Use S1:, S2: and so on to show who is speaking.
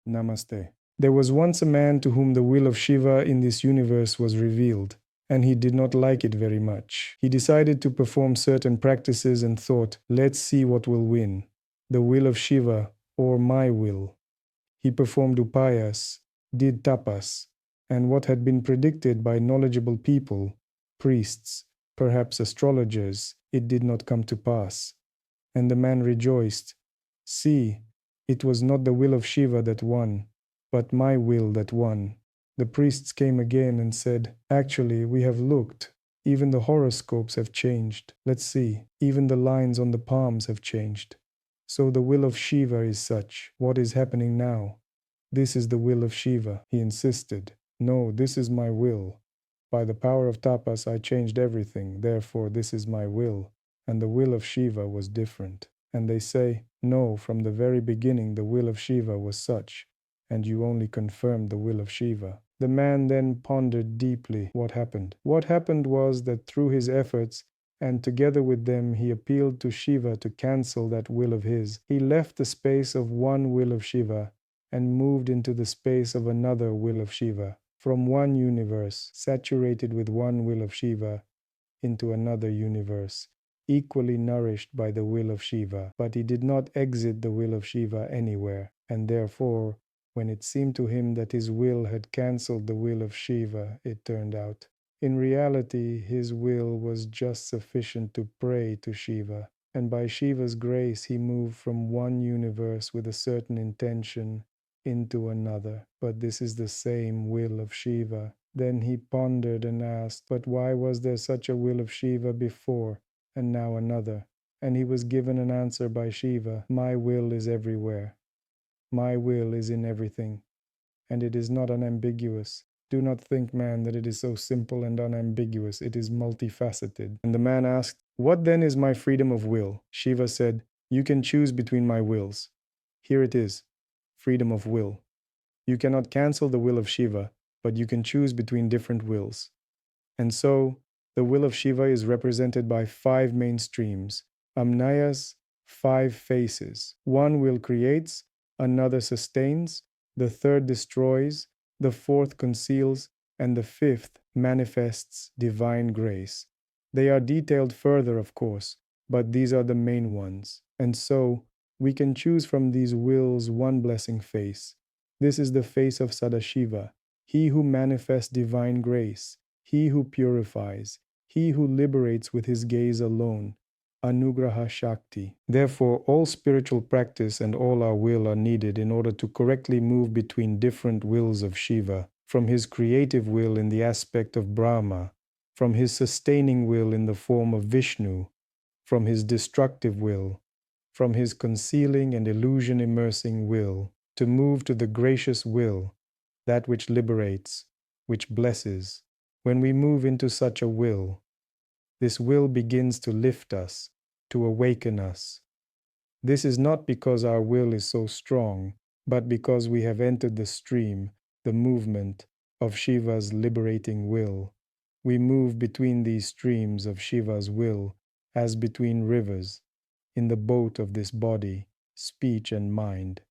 S1: Namaste. There was once a man to whom the will of Shiva in this universe was revealed, and he did not like it very much. He decided to perform certain practices and thought, let's see what will win, the will of Shiva or my will. He performed upayas, did tapas, and what had been predicted by knowledgeable people, priests, perhaps astrologers, it did not come to pass. And the man rejoiced. See, it was not the will of Shiva that won, but my will that won. The priests came again and said, actually, we have looked. Even the horoscopes have changed. Let's see, even the lines on the palms have changed. So the will of Shiva is such. What is happening now? This is the will of Shiva, he insisted. No, this is my will. By the power of tapas I changed everything, therefore this is my will. And the will of Shiva was different. And they say, no, from the very beginning the will of Shiva was such, and you only confirmed the will of Shiva. The man then pondered deeply what happened. What happened was that through his efforts, and together with them he appealed to Shiva to cancel that will of his. He left the space of one will of Shiva and moved into the space of another will of Shiva, from one universe saturated with one will of Shiva into another universe, equally nourished by the will of Shiva. But he did not exit the will of Shiva anywhere, and therefore, when it seemed to him that his will had cancelled the will of Shiva, it turned out, in reality, his will was just sufficient to pray to Shiva, and by Shiva's grace he moved from one universe with a certain intention into another. But this is the same will of Shiva. Then he pondered and asked, but why was there such a will of Shiva before, and now another? And he was given an answer by Shiva, my will is everywhere. My will is in everything, and it is not unambiguous. Do not think, man, that it is so simple and unambiguous. It is multifaceted. And the man asked, what then is my freedom of will? Shiva said, you can choose between my wills. Here it is, freedom of will. You cannot cancel the will of Shiva, but you can choose between different wills. And so, the will of Shiva is represented by 5 main streams, Amnaya's 5 faces. One will creates, another sustains, the third destroys, the fourth conceals, and the fifth manifests divine grace. They are detailed further, of course, but these are the main ones. And so, we can choose from these wills one blessing face. This is the face of Sadashiva, he who manifests divine grace, he who purifies, he who liberates with his gaze alone, Anugraha Shakti. Therefore, all spiritual practice and all our will are needed in order to correctly move between different wills of Shiva, from his creative will in the aspect of Brahma, from his sustaining will in the form of Vishnu, from his destructive will, from his concealing and illusion immersing will, to move to the gracious will, that which liberates, which blesses. When we move into such a will, this will begins to lift us, to awaken us. This is not because our will is so strong, but because we have entered the stream, the movement of Shiva's liberating will. We move between these streams of Shiva's will as between rivers, in the boat of this body, speech and mind.